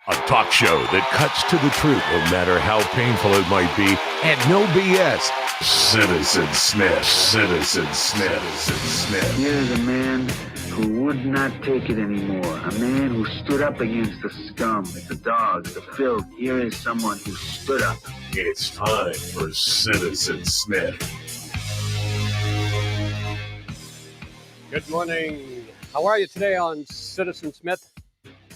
A talk show that cuts to the truth, no matter how painful it might be, and no BS. Citizen Smith, Citizen Smith, Citizen Smith. Here is a man who would not take it anymore. A man who stood up against the scum, the dogs, the filth. Here is someone who stood up. It's time for Citizen Smith. Good morning. How are you today on Citizen Smith?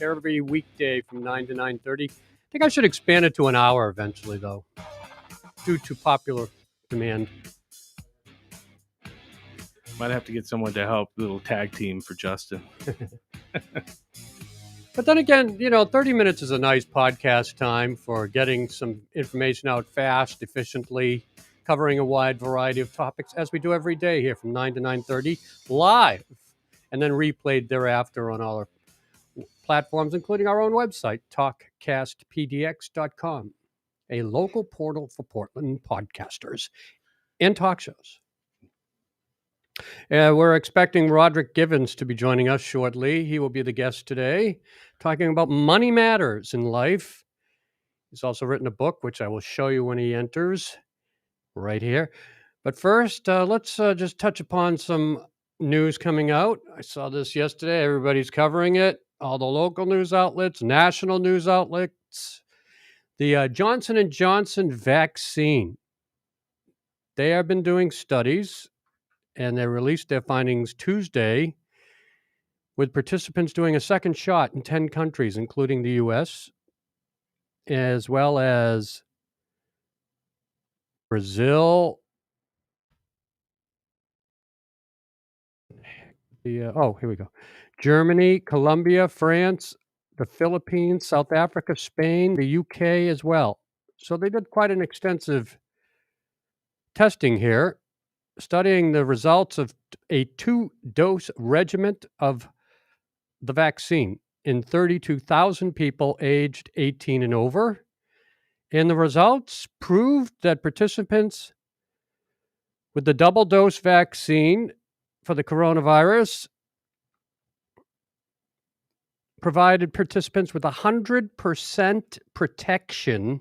Every weekday from 9 to 9:30. I think I should expand it to an hour eventually, though, due to popular demand. Might have to get someone to help, little tag team for Justin. But then again, 30 minutes is a nice podcast time for getting some information out fast, efficiently, covering a wide variety of topics, as we do every day here from 9 to 9:30, live, and then replayed thereafter on all our platforms, including our own website, talkcastpdx.com, a local portal for Portland podcasters and talk shows. We're expecting Roderick Givens to be joining us shortly. He will be the guest today, talking about money matters in life. He's also written a book, which I will show you when he enters right here. But first, let's just touch upon some news coming out. I saw this yesterday. Everybody's covering it. All the local news outlets, national news outlets. The Johnson & Johnson vaccine. They have been doing studies, and they released their findings Tuesday, with participants doing a second shot in 10 countries, including the U.S., as well as Brazil. Here we go. Germany, Colombia, France, the Philippines, South Africa, Spain, the UK as well. So they did quite an extensive testing here, studying the results of a 2-dose regimen of the vaccine in 32,000 people aged 18 and over. And the results proved that participants with the double-dose vaccine for the coronavirus provided participants with 100% protection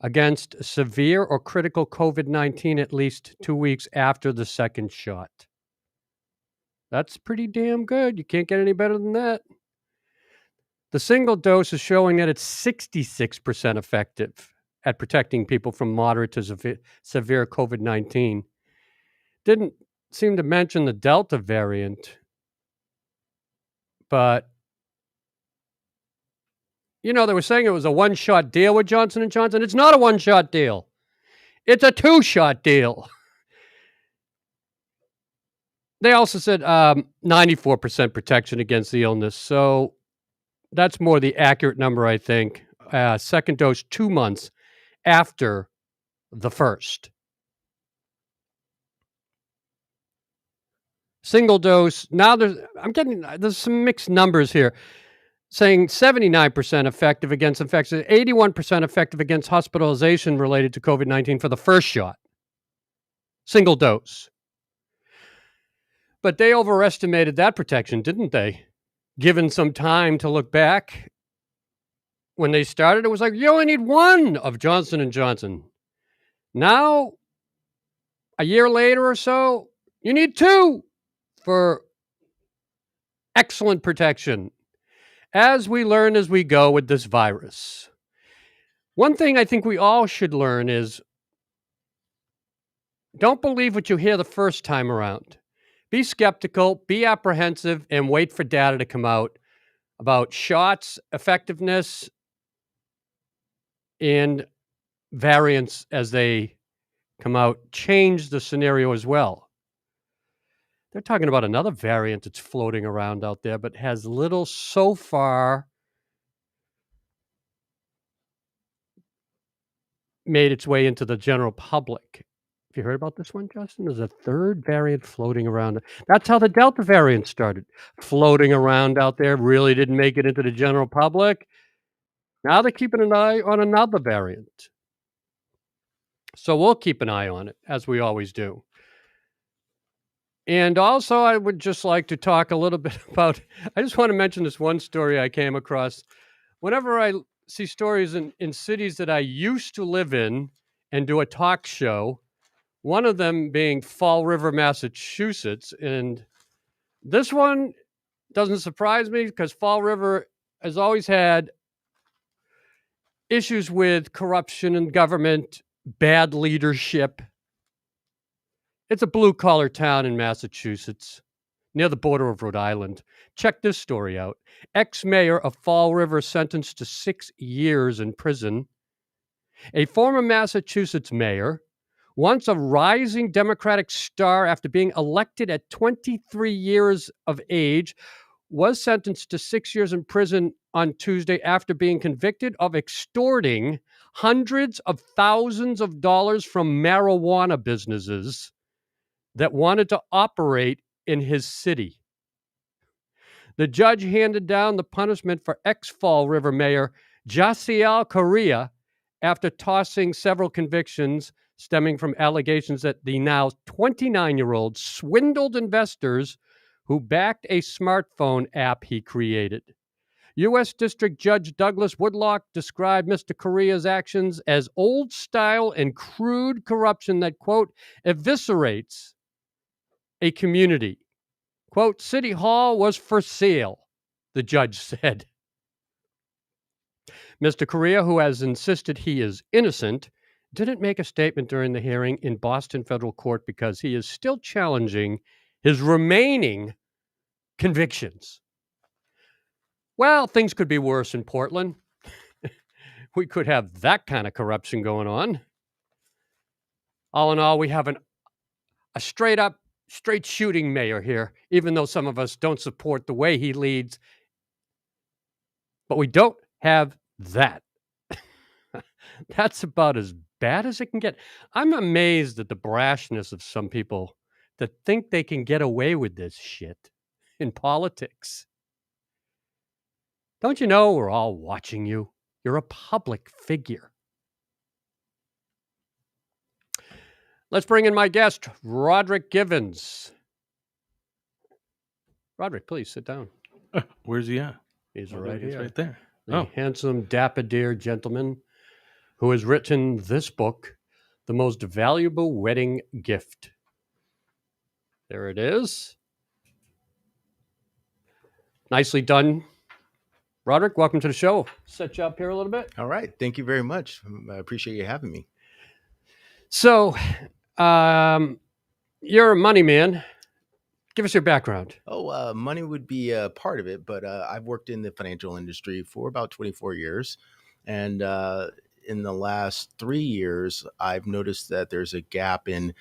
against severe or critical COVID-19 at least 2 weeks after the second shot. That's pretty damn good. You can't get any better than that. The single dose is showing that it's 66% effective at protecting people from moderate to severe COVID-19. Didn't seem to mention the Delta variant, but they were saying it was a one-shot deal with Johnson & Johnson. It's not a one-shot deal. It's a 2-shot deal. They also said 94% protection against the illness. So that's more the accurate number, I think. Second dose 2 months after the first. Single dose. Now there's some mixed numbers here, saying 79% effective against infection, 81% effective against hospitalization related to COVID-19 for the first shot. Single dose. But they overestimated that protection, didn't they? Given some time to look back, when they started, it was like, you only need one of Johnson & Johnson. Now, a year later or so, you need 2 for excellent protection, as we learn as we go with this virus. One thing I think we all should learn is, don't believe what you hear the first time around. Be skeptical, be apprehensive, and wait for data to come out about shots, effectiveness, and variants as they come out. Change the scenario as well. They're talking about another variant that's floating around out there, but has little so far made its way into the general public. Have you heard about this one, Justin? There's a third variant floating around. That's how the Delta variant started. Floating around out there, really didn't make it into the general public. Now they're keeping an eye on another variant. So we'll keep an eye on it, as we always do. And also, I would just like to talk a little bit about, I just want to mention this one story I came across Whenever I see stories in cities that I used to live in and do a talk show, one of them being Fall River, Massachusetts. And this one doesn't surprise me because Fall River has always had issues with corruption in government, bad leadership. It's a blue collar town in Massachusetts, near the border of Rhode Island. Check this story out. Ex-mayor of Fall River sentenced to 6 years in prison. A former Massachusetts mayor, once a rising Democratic star after being elected at 23 years of age, was sentenced to 6 years in prison on Tuesday after being convicted of extorting hundreds of thousands of dollars from marijuana businesses that wanted to operate in his city. The judge handed down the punishment for ex-Fall River Mayor Jasiel Correa after tossing several convictions stemming from allegations that the now 29-year-old swindled investors who backed a smartphone app he created. U.S. District Judge Douglas Woodlock described Mr. Correa's actions as old-style and crude corruption that, quote, eviscerates a community. Quote, City Hall was for sale, the judge said. Mr. Correa, who has insisted he is innocent, didn't make a statement during the hearing in Boston federal court because he is still challenging his remaining convictions. Well, things could be worse in Portland. We could have that kind of corruption going on. All in all, we have a straight shooting mayor here, even though some of us don't support the way he leads. But we don't have that. That's about as bad as it can get. I'm amazed at the brashness of some people that think they can get away with this shit in politics. Don't you know we're all watching you? You're a public figure. Let's bring in my guest, Roderick Givens. Roderick, please sit down. Where's he at? He's Oh, right he's here. right there. A handsome, dapper gentleman who has written this book, The Most Valuable Wedding Gift. There it is. Nicely done. Roderick, welcome to the show. Set you up here a little bit. All right. Thank you very much. I appreciate you having me. So, you're a money man. Give us your background. Money would be a part of it, but I've worked in the financial industry for about 24 years. And in the last 3 years, I've noticed that there's a gap in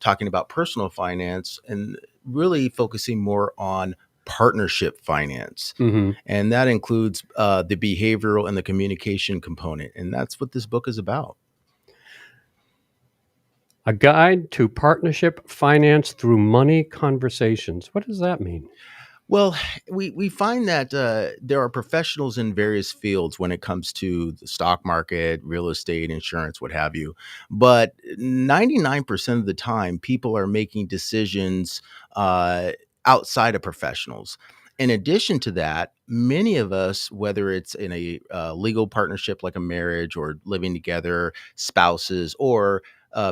talking about personal finance and really focusing more on partnership finance. Mm-hmm. And that includes the behavioral and the communication component. And that's what this book is about. A guide to partnership finance through money conversations. What does that mean? Well, we find that there are professionals in various fields when it comes to the stock market, real estate, insurance, what have you. But 99% of the time, people are making decisions outside of professionals. In addition to that, many of us, whether it's in a legal partnership like a marriage or living together, spouses, or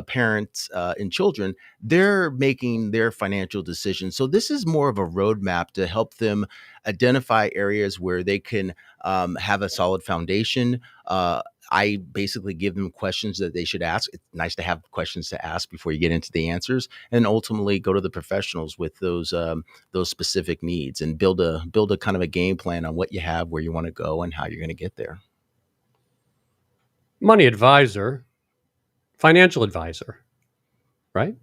parents and children, they're making their financial decisions. So this is more of a roadmap to help them identify areas where they can have a solid foundation. I basically give them questions that they should ask. It's nice to have questions to ask before you get into the answers, and ultimately go to the professionals with those specific needs and build a kind of a game plan on what you have, where you want to go, and how you're going to get there. Money advisor, financial advisor, right?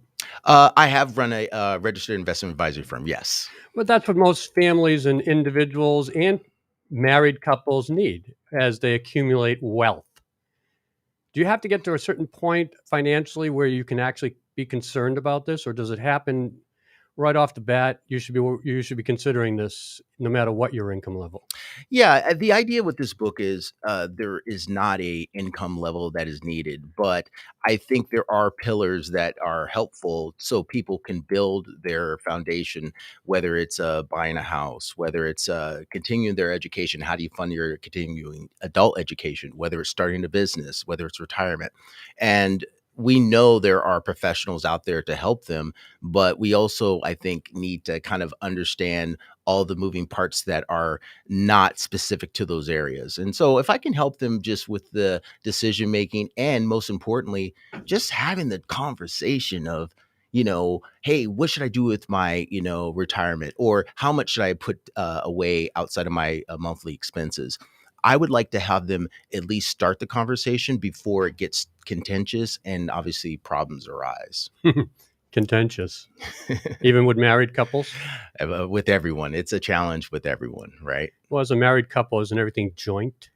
I have run a registered investment advisory firm. Yes. But that's what most families and individuals and married couples need as they accumulate wealth. Do you have to get to a certain point financially where you can actually be concerned about this, or does it happen right off the bat, you should be considering this no matter what your income level. Yeah, the idea with this book is there is not a income level that is needed, but I think there are pillars that are helpful so people can build their foundation, whether it's buying a house, whether it's continuing their education, how do you fund your continuing adult education, whether it's starting a business, whether it's retirement. And we know there are professionals out there to help them, but we also, I think, need to kind of understand all the moving parts that are not specific to those areas. And so if I can help them just with the decision making and most importantly, just having the conversation of, hey, what should I do with my, retirement, or how much should I put away outside of my monthly expenses? I would like to have them at least start the conversation before it gets contentious and obviously problems arise. Contentious, even with married couples. With everyone. It's a challenge with everyone, right? Well, as a married couple, isn't everything joint?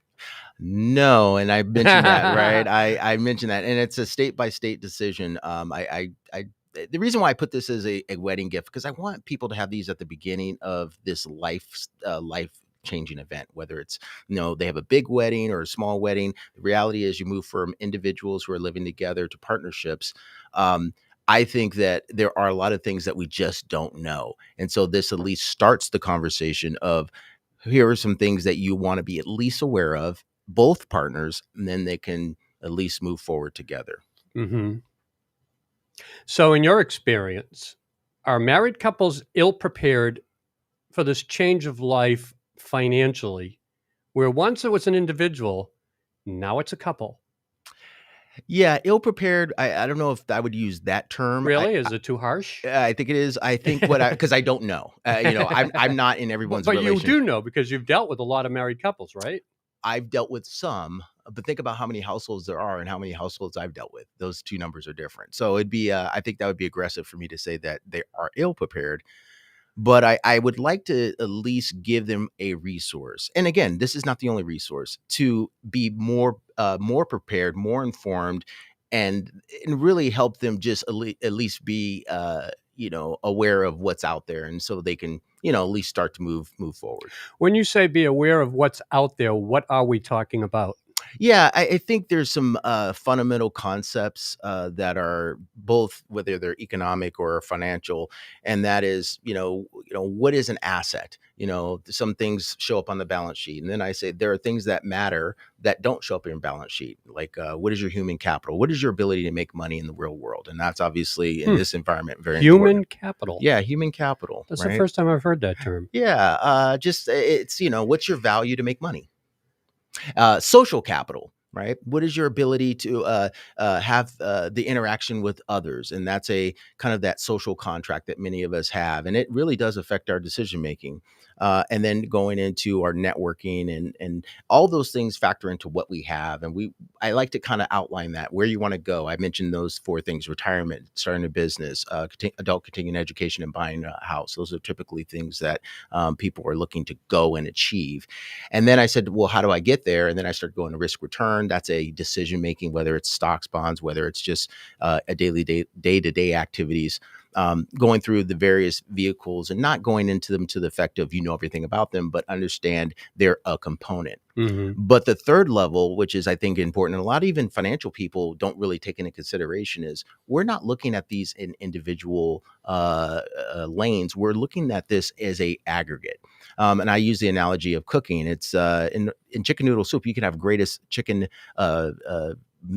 No, and I mentioned that, right? I mentioned that, and it's a state by state decision. The reason why I put this as a wedding gift, because I want people to have these at the beginning of this life changing event, whether it's, they have a big wedding or a small wedding. The reality is you move from individuals who are living together to partnerships. I think that there are a lot of things that we just don't know. And so this at least starts the conversation of, here are some things that you want to be at least aware of, both partners, and then they can at least move forward together. Mm-hmm. So in your experience, are married couples ill-prepared for this change of life financially, where once it was an individual, now it's a couple? Yeah, ill prepared. I don't know if I would use that term. Really? Is it too harsh? I think it is. I think because I don't know. I'm not in everyone's But you relation. do know because you've dealt with a lot of married couples, right? I've dealt with some, but think about how many households there are and how many households I've dealt with. Those two numbers are different. So it'd be, I think that would be aggressive for me to say that they are ill prepared. But I would like to at least give them a resource. And again, this is not the only resource to be more prepared, more informed, and really help them just at least be aware of what's out there, and so they can at least start to move forward. When you say be aware of what's out there, what are we talking about? Yeah, I think there's some fundamental concepts that are both, whether they're economic or financial, and that is, what is an asset? Some things show up on the balance sheet, and then I say there are things that matter that don't show up in your balance sheet, like what is your human capital? What is your ability to make money in the real world? And that's obviously in this environment very human important. Capital. Yeah, human capital. That's right? the first time I've heard that term. Yeah, just it's what's your value to make money? Social capital, right? What is your ability to have the interaction with others? And that's a kind of that social contract that many of us have. And it really does affect our decision making. And then going into our networking and all those things factor into what we have. And I like to kind of outline that, where you want to go. I mentioned those 4 things: retirement, starting a business, adult continuing education, and buying a house. Those are typically things that people are looking to go and achieve. And then I said, well, how do I get there? And then I started going to risk return. That's a decision making, whether it's stocks, bonds, whether it's just a daily day-to-day activities. Going through the various vehicles and not going into them to the effect of everything about them, but understand they're a component. Mm-hmm. But the third level, which is I think important, and a lot of even financial people don't really take into consideration, is we're not looking at these in individual lanes. We're looking at this as a aggregate. And I use the analogy of cooking. It's in chicken noodle soup, you can have greatest chicken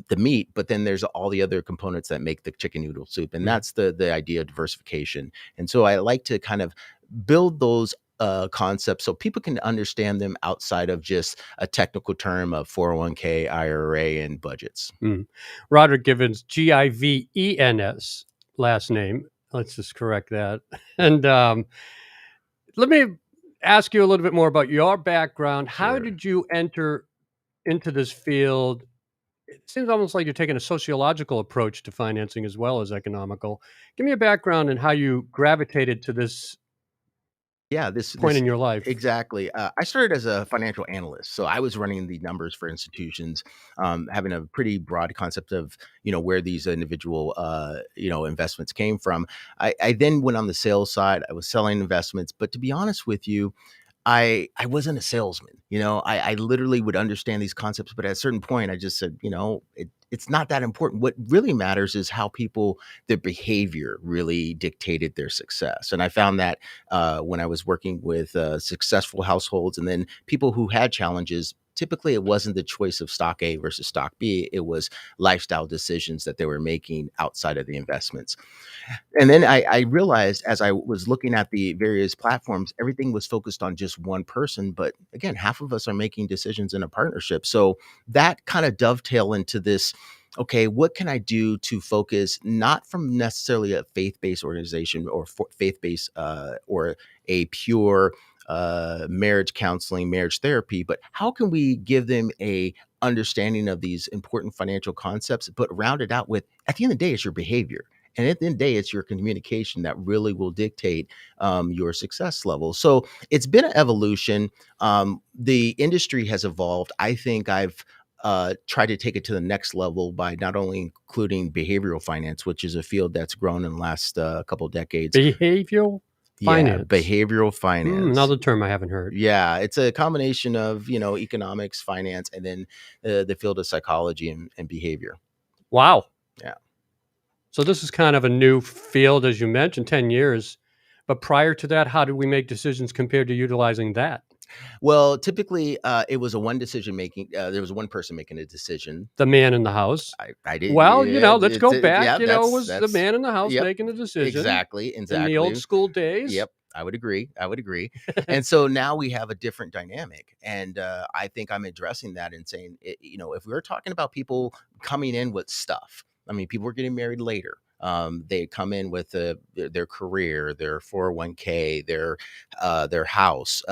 the meat, but then there's all the other components that make the chicken noodle soup. And that's the idea of diversification. And so I like to kind of build those concepts so people can understand them outside of just a technical term of 401k, IRA, and budgets. Roderick Givens, Givens, last name. Let's just correct that. And let me ask you a little bit more about your background. How Sure. did you enter into this field? It seems almost like you're taking a sociological approach to financing as well as economical. Give me a background in how you gravitated to this Yeah, this point this in your life? exactly. I started as a financial analyst, so I was running the numbers for institutions, having a pretty broad concept of where these individual investments came from. I then went on the sales side. I was selling investments, but to be honest with you, I wasn't a salesman. I literally would understand these concepts, but at a certain point, I just said, it's not that important. What really matters is how their behavior really dictated their success. And I found that when I was working with successful households and then people who had challenges. Typically, it wasn't the choice of stock A versus stock B. It was lifestyle decisions that they were making outside of the investments. And then I realized as I was looking at the various platforms, everything was focused on just one person. But again, half of us are making decisions in a partnership. So that kind of dovetail into this. Okay, what can I do to focus not from necessarily a faith-based organization or faith-based or a pure marriage counseling, marriage therapy, but how can we give them a understanding of these important financial concepts, but round it out with, at the end of the day, it's your behavior. And at the end of the day, it's your communication that really will dictate your success level. So it's been an evolution. The industry has evolved. I think I've tried to take it to the next level by not only including behavioral finance, which is a field that's grown in the last couple of decades. Behavioral Yeah, finance. behavioral finance. Another term I haven't heard. Yeah, it's a combination of economics, finance, and then the field of psychology and behavior. Wow. Yeah. So this is kind of a new field, as you mentioned, 10 years. But prior to that, how did we make decisions compared to utilizing that? Well, typically, it was a one decision making. There was one person making a decision. The man in the house. I did. Well, Yeah, let's go back. yeah, It was the man in the house yep, making the decision exactly. in the old school days. Yep, I would agree. And so now we have a different dynamic, and I think I'm addressing that and saying, if we're talking about people coming in with stuff, I mean, people are getting married later. They come in with their career, their 401k, their house,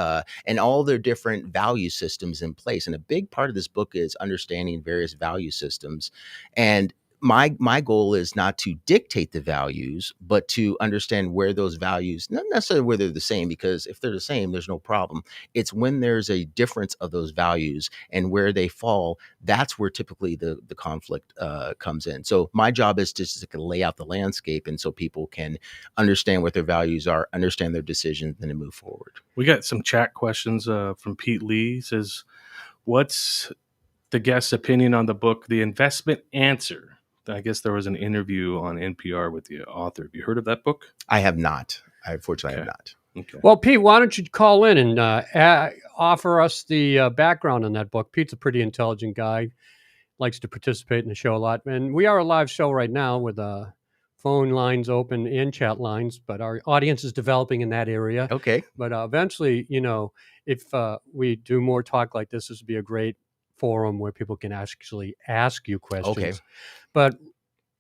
and all their different value systems in place. And a big part of this book is understanding various value systems. And my goal is not to dictate the values, but to understand where those values, not necessarily where they're the same, because if they're the same, there's no problem. It's when there's a difference of those values and where they fall, that's where typically the conflict comes in. So my job is just to lay out the landscape, and so people can understand what their values are, understand their decisions, and then move forward. We got some chat questions from Pete Lee. He says, what's the guest's opinion on the book, The Investment Answer? I guess there was an interview on NPR with the author. Have you heard of that book? I have not. Unfortunately, I have not. Okay. Well, Pete, why don't you call in and offer us the background on that book? Pete's a pretty intelligent guy, likes to participate in the show a lot. And we are a live show right now with phone lines open and chat lines, but our audience is developing in that area. Okay. But eventually, if we do more talk like this would be a great forum where people can actually ask you questions. Okay. But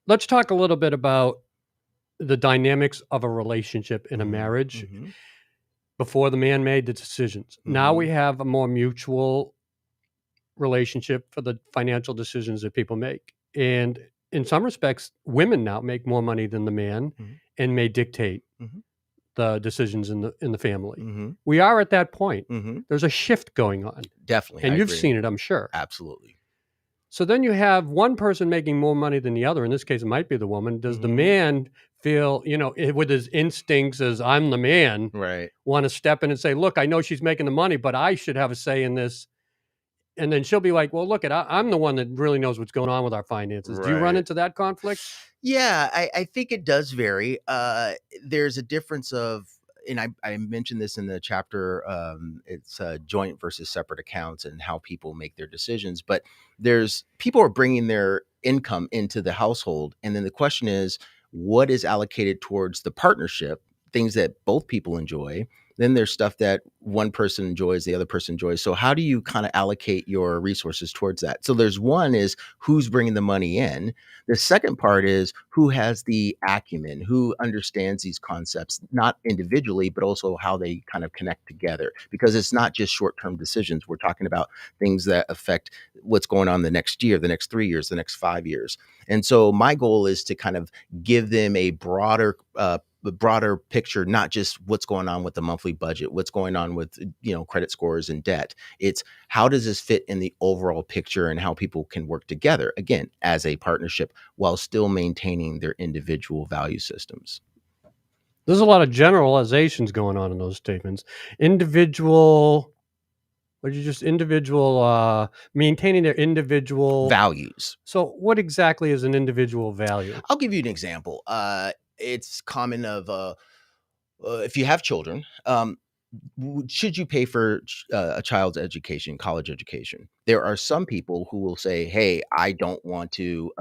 let's talk a little bit about the dynamics of a relationship in a marriage before the man made the decisions. Now we have a more mutual relationship for the financial decisions that people make. And in some respects, women now make more money than the man and may dictate the decisions in the family. We are at that point. There's a shift going on. Definitely. And you've seen it, I'm sure. Absolutely. So then you have one person making more money than the other. In this case, it might be the woman. Does the man feel, with his instincts as I'm the man, right, want to step in and say, look, I know she's making the money, but I should have a say in this. And then she'll be like, well, look, I'm the one that really knows what's going on with our finances. Right. Do you run into that conflict? Yeah, I think it does vary. There's a difference of, and I mentioned this in the chapter, it's joint versus separate accounts and how people make their decisions. But people are bringing their income into the household. And then the question is, what is allocated towards the partnership, things that both people enjoy? Then there's stuff that one person enjoys, the other person enjoys. So how do you kind of allocate your resources towards that? So there's one is who's bringing the money in. The second part is who has the acumen, who understands these concepts, not individually, but also how they kind of connect together. Because it's not just short-term decisions. We're talking about things that affect what's going on the next year, the next 3 years, the next 5 years. And so my goal is to kind of give them a broader broader picture, not just what's going on with the monthly budget, what's going on with, credit scores and debt. It's how does this fit in the overall picture and how people can work together, again, as a partnership while still maintaining their individual value systems. There's a lot of generalizations going on in those statements. Individual maintaining their individual Values. So what exactly is an individual value? I'll give you an example. It's common of if you have children, should you pay for a child's education, college education? There are some people who will say, "Hey, I don't want to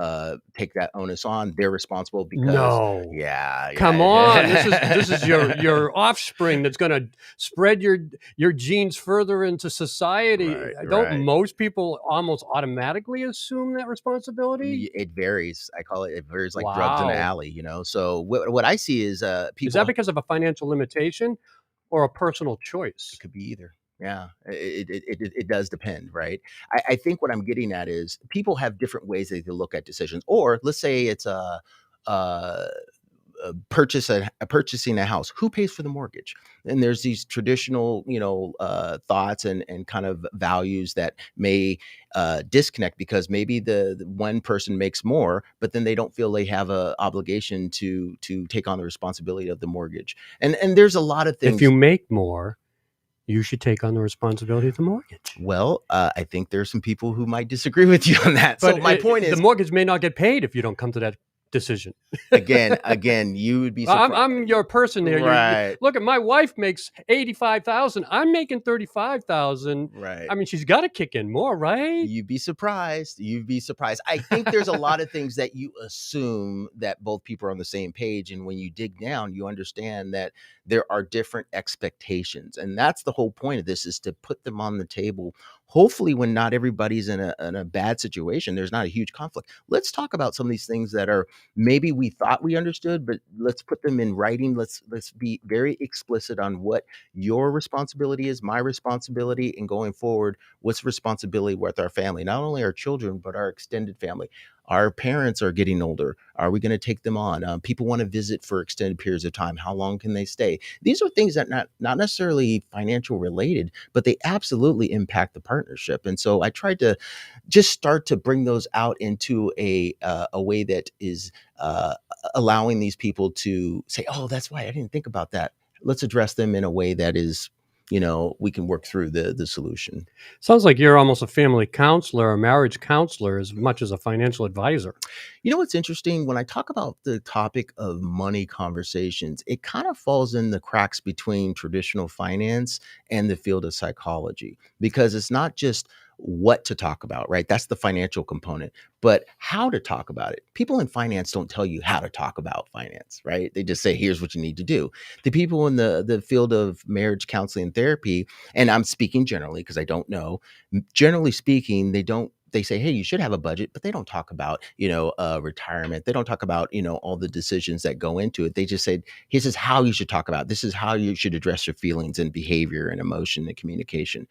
take that onus on. They're responsible because." No. Yeah. Come on. This is your offspring that's going to spread your genes further into society. Right, Don't right. most people almost automatically assume that responsibility? It varies. I call it varies like drugs in the Wow. alley. So what I see is people. Is that because of a financial limitation or a personal choice? It could be either. Yeah, it does depend, right? I think what I'm getting at is people have different ways they can look at decisions. Or let's say it's a purchasing a house. Who pays for the mortgage? And there's these traditional, thoughts and kind of values that may disconnect because maybe the one person makes more, but then they don't feel they have a obligation to take on the responsibility of the mortgage. And there's a lot of things. If you make more, you should take on the responsibility of the mortgage. Well, I think there's some people who might disagree with you on that. But so my point is, the mortgage may not get paid if you don't come to that decision. again, you would be surprised. I'm your person there. Right. Look, at my wife makes $85,000. I'm making $35,000. Right. I mean, she's got to kick in more, right? You'd be surprised. I think there's a lot of things that you assume that both people are on the same page. And when you dig down, you understand that there are different expectations. And that's the whole point of this, is to put them on the table. Hopefully, when not everybody's in a bad situation, there's not a huge conflict. Let's talk about some of these things that are maybe we thought we understood, but let's put them in writing. Let's be very explicit on what your responsibility is, my responsibility, and going forward, what's responsibility with our family, not only our children, but our extended family. Our parents are getting older. Are we going to take them on? People want to visit for extended periods of time. How long can they stay? These are things that not necessarily financial related, but they absolutely impact the partnership. And so I tried to just start to bring those out into a way that is allowing these people to say, "Oh, that's why I didn't think about that." Let's address them in a way that is, we can work through the solution. Sounds like you're almost a family counselor, a marriage counselor, as much as a financial advisor. You know what's interesting? When I talk about the topic of money conversations, it kind of falls in the cracks between traditional finance and the field of psychology, because it's not just what to talk about, right? That's the financial component, but how to talk about it. People in finance don't tell you how to talk about finance, right? They just say, here's what you need to do. The people in the field of marriage counseling and therapy, and I'm speaking generally because I don't know, generally speaking, they say, hey, you should have a budget, but they don't talk about, retirement. They don't talk about, all the decisions that go into it. They just said, this is how you should talk about it. This is how you should address your feelings and behavior and emotion and communication.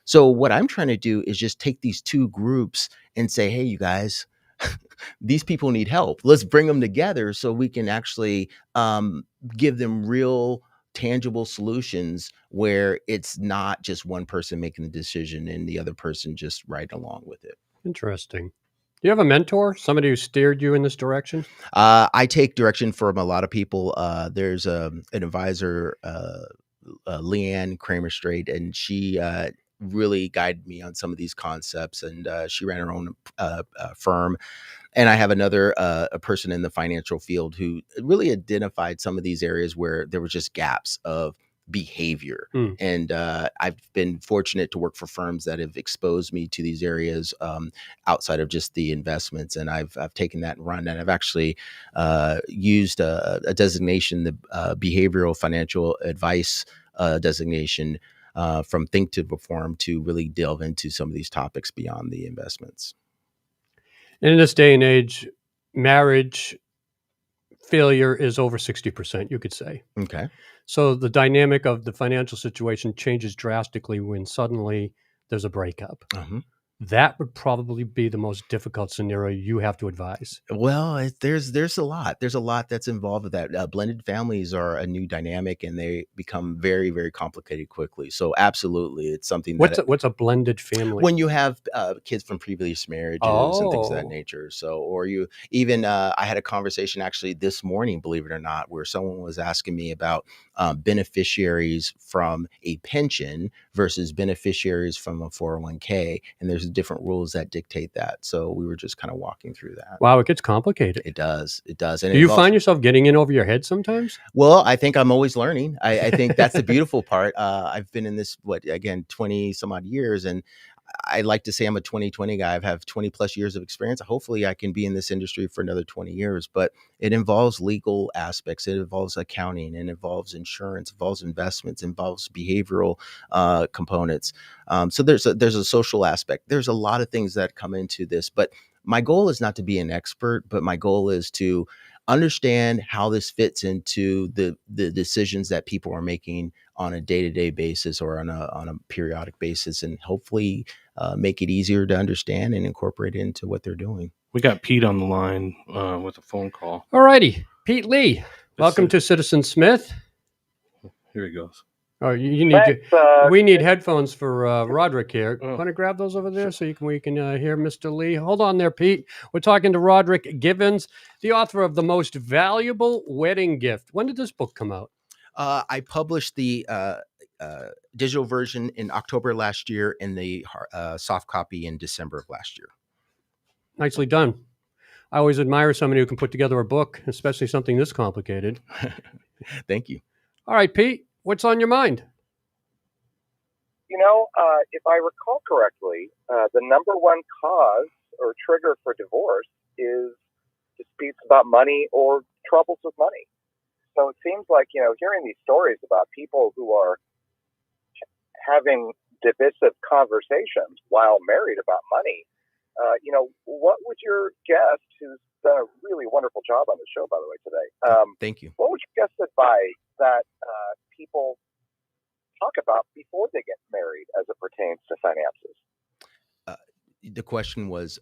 So what I'm trying to do is just take these two groups and say, hey, you guys, these people need help. Let's bring them together so we can actually give them real tangible solutions where it's not just one person making the decision and the other person just right along with it. Interesting. Do you have a mentor, somebody who steered you in this direction? I take direction from a lot of people. There's an advisor, Leanne Kramer Strait, and she really guided me on some of these concepts, and she ran her own firm. And I have another a person in the financial field who really identified some of these areas where there was just gaps of behavior. And I've been fortunate to work for firms that have exposed me to these areas outside of just the investments. And I've taken that and run. And I've actually used a designation, the behavioral financial advice designation from Think to Perform, to really delve into some of these topics beyond the investments. In this day and age, marriage failure is over 60%, you could say. Okay. So the dynamic of the financial situation changes drastically when suddenly there's a breakup. Uh-huh. that would probably be the most difficult scenario you have to advise. Well, there's a lot. There's a lot that's involved with that. Blended families are a new dynamic, and they become very, very complicated quickly. So absolutely, it's something that What's a blended family? when you have kids from previous marriages and things of that Oh. nature. So, or you even, I had a conversation actually this morning, believe it or not, where someone was asking me about beneficiaries from a pension versus beneficiaries from a 401k. And there's different rules that dictate that. So we were just kind of walking through that. Wow, it gets complicated. It does. It does. And Do you find yourself getting in over your head sometimes? well, I think I'm always learning. I think that's the beautiful part. I've been in this, 20 some odd years, and I like to say I'm a 20/20 guy. I've have 20 plus years of experience. Hopefully I can be in this industry for another 20 years, but it involves legal aspects. It involves accounting, it involves insurance, it involves investments, it involves behavioral components. So there's a social aspect. There's a lot of things that come into this, but my goal is not to be an expert, but my goal is to understand how this fits into the decisions that people are making on a day-to-day basis or on a periodic basis, and hopefully make it easier to understand and incorporate it into what they're doing. We got Pete on the line with a phone call. All righty. Pete Lee, welcome to Citizen Smith. Here he goes. Oh, you need we need headphones for Roderick here. Oh. Want to grab those over there so we can hear Mr. Lee? Hold on there, Pete. We're talking to Roderick Givens, the author of The Most Valuable Wedding Gift. When did this book come out? I published the digital version in October last year and the soft copy in December of last year. Nicely done. I always admire somebody who can put together a book, especially something this complicated. Thank you. All right, Pete, what's on your mind? If I recall correctly, the number one cause or trigger for divorce is disputes about money or troubles with money. So it seems like, hearing these stories about people who are having divisive conversations while married about money, what would your guest, who's done a really wonderful job on the show, by the way, today, thank you. what would your guest advise that people talk about before they get married as it pertains to finances? The question was,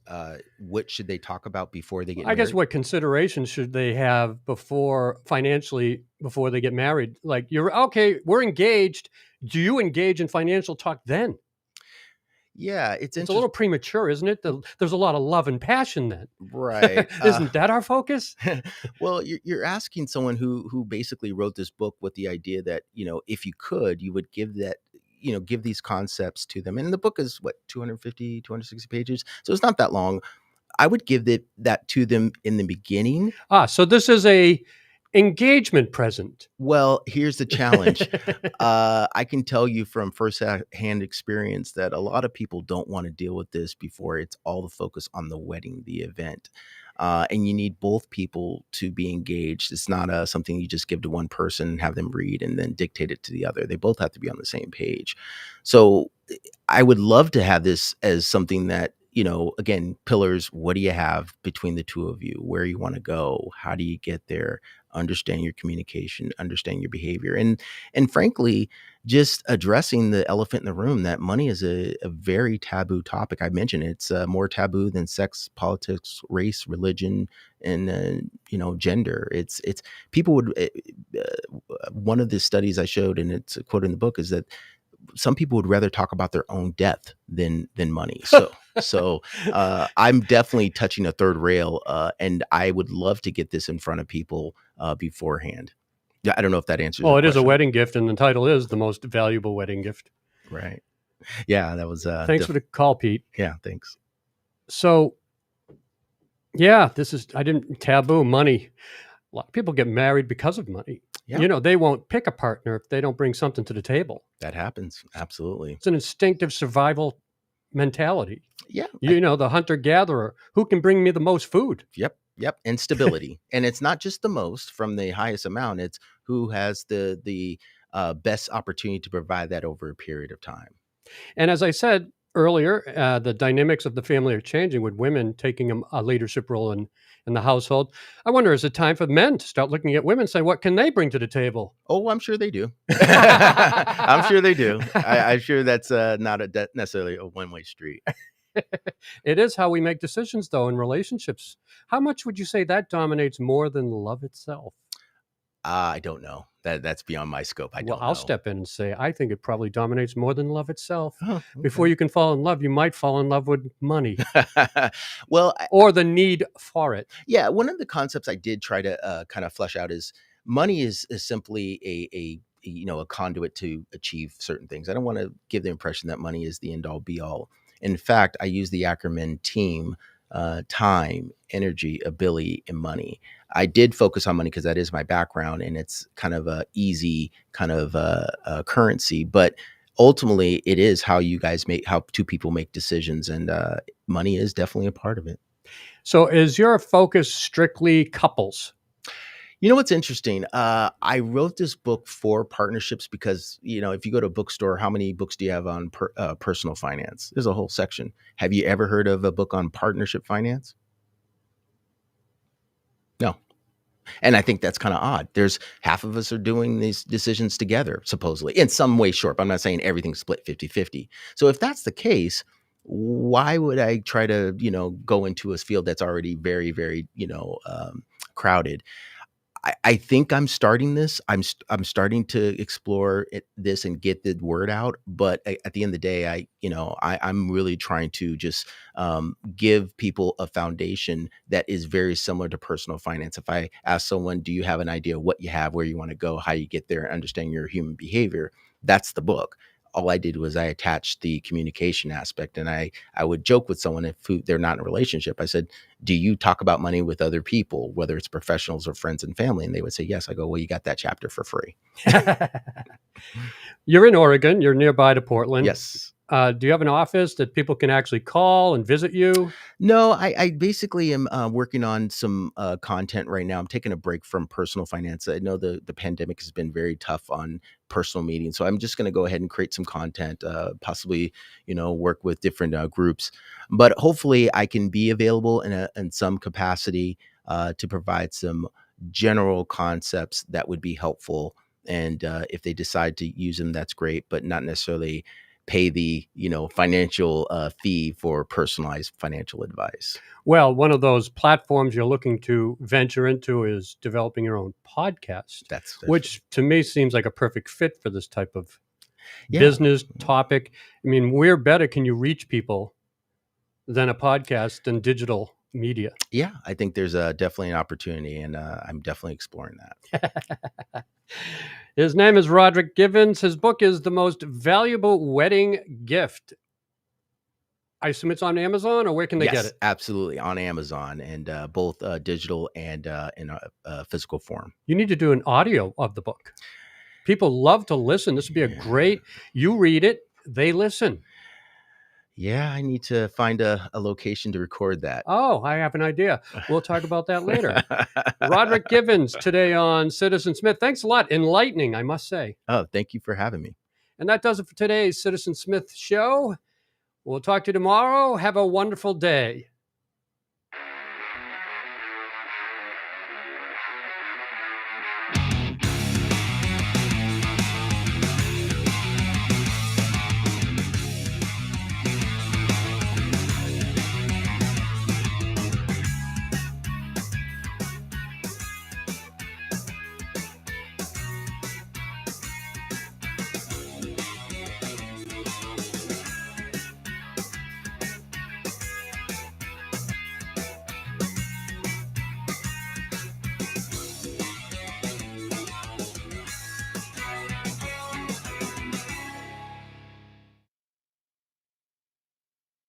what should they talk about before they get I married? guess what considerations should they have financially before they get married? Like, we're engaged. Do you engage in financial talk then? Yeah, It's a little premature, isn't it? There's a lot of love and passion then. right. Isn't that our focus? Well, you're asking someone who basically wrote this book with the idea that, if you could, you would give these concepts to them. And the book is 250, 260 pages. So it's not that long. I would give that to them in the beginning. So this is a engagement present. Well, here's the challenge. I can tell you from first-hand experience that a lot of people don't want to deal with this before it's all the focus on the wedding, the event. And you need both people to be engaged. It's not something you just give to one person, have them read, and then dictate it to the other. They both have to be on the same page. So I would love to have this as something that, again, pillars. What do you have between the two of you? Where you want to go? How do you get there? Understand your communication, understand your behavior. And frankly, just addressing the elephant in the room, that money is a very taboo topic. I mentioned it's more taboo than sex, politics, race, religion, and gender. It's people would. One of the studies I showed, and it's a quote in the book, is that some people would rather talk about their own death than money. So I'm definitely touching a third rail, and I would love to get this in front of people beforehand. Yeah, I don't know if that answers. Well, it is a question. wedding gift, and the title is The Most Valuable Wedding Gift. Right. Yeah, that was. Thanks for the call, Pete. Yeah, thanks. So, yeah, taboo money. A lot of people get married because of money. Yeah. They won't pick a partner if they don't bring something to the table. That happens. Absolutely. It's an instinctive survival mentality. Yeah. The hunter-gatherer. Who can bring me the most food? Yep. And stability. And it's not just the most from the highest amount. It's who has the best opportunity to provide that over a period of time. And as I said earlier, the dynamics of the family are changing with women taking a leadership role in the household. I wonder, is it time for men to start looking at women and say, what can they bring to the table? Oh, I'm sure they do. I'm sure they do. I'm sure that's not necessarily a one-way street. It is how we make decisions, though, in relationships. How much would you say that dominates more than love itself? I don't know. That's beyond my scope. I Well, don't I'll know. step in and say I think it probably dominates more than love itself. Oh, Before you can fall in love, you might fall in love with money okay. Well, or the need for it. yeah, one of the concepts I did try to kind of flesh out is money is simply a conduit to achieve certain things. I don't want to give the impression that money is the end all be all. In fact, I use the acronym TEAM: time, energy, ability, and money. I did focus on money because that is my background, and it's kind of a easy kind of currency. But ultimately, it is how two people make decisions, and money is definitely a part of it. So, is your focus strictly couples? You know what's interesting? I wrote this book for partnerships because, if you go to a bookstore, how many books do you have on personal finance? There's a whole section. Have you ever heard of a book on partnership finance? No. And I think that's kind of odd. There's half of us are doing these decisions together, supposedly, in some way, short. But I'm not saying everything's split 50-50. So if that's the case, why would I try to, go into a field that's already very, very, crowded? I think I'm starting this. I'm starting to explore this and get the word out. But at the end of the day, I'm really trying to just give people a foundation that is very similar to personal finance. If I ask someone, "Do you have an idea what you have, where you want to go, how you get there, understanding your human behavior?" That's the book. All I did was I attached the communication aspect, and I would joke with someone if they're not in a relationship. I said, "Do you talk about money with other people, whether it's professionals or friends and family?" And they would say, "Yes." I go, "Well, you got that chapter for free." You're in Oregon. You're nearby to Portland. Yes. Do you have an office that people can actually call and visit you? No, I basically am working on some content right now. I'm taking a break from personal finance. I know the pandemic has been very tough on personal meetings, so I'm just going to go ahead and create some content, possibly work with different groups, but hopefully I can be available in some capacity to provide some general concepts that would be helpful. And if they decide to use them, that's great, but not necessarily pay the financial fee for personalized financial advice. Well, one of those platforms you're looking to venture into is developing your own podcast, That's which to me seems like a perfect fit for this type of Yeah. business topic. I mean, where better can you reach people than a podcast and digital media? Yeah, I think there's definitely an opportunity, and I'm definitely exploring that. His name is Roderick Givens. His book is The Most Valuable Wedding Gift. I assume it's on Amazon, or where can they get it? Absolutely, on Amazon, and both digital and in a physical form. You need to do an audio of the book. People love to listen. This would be a great, you read it, they listen. Yeah, I need to find a location to record that. Oh, I have an idea. We'll talk about that later. Roderick Givens today on Citizen Smith. Thanks a lot. Enlightening, I must say. Oh, thank you for having me. And that does it for today's Citizen Smith show. We'll talk to you tomorrow. Have a wonderful day.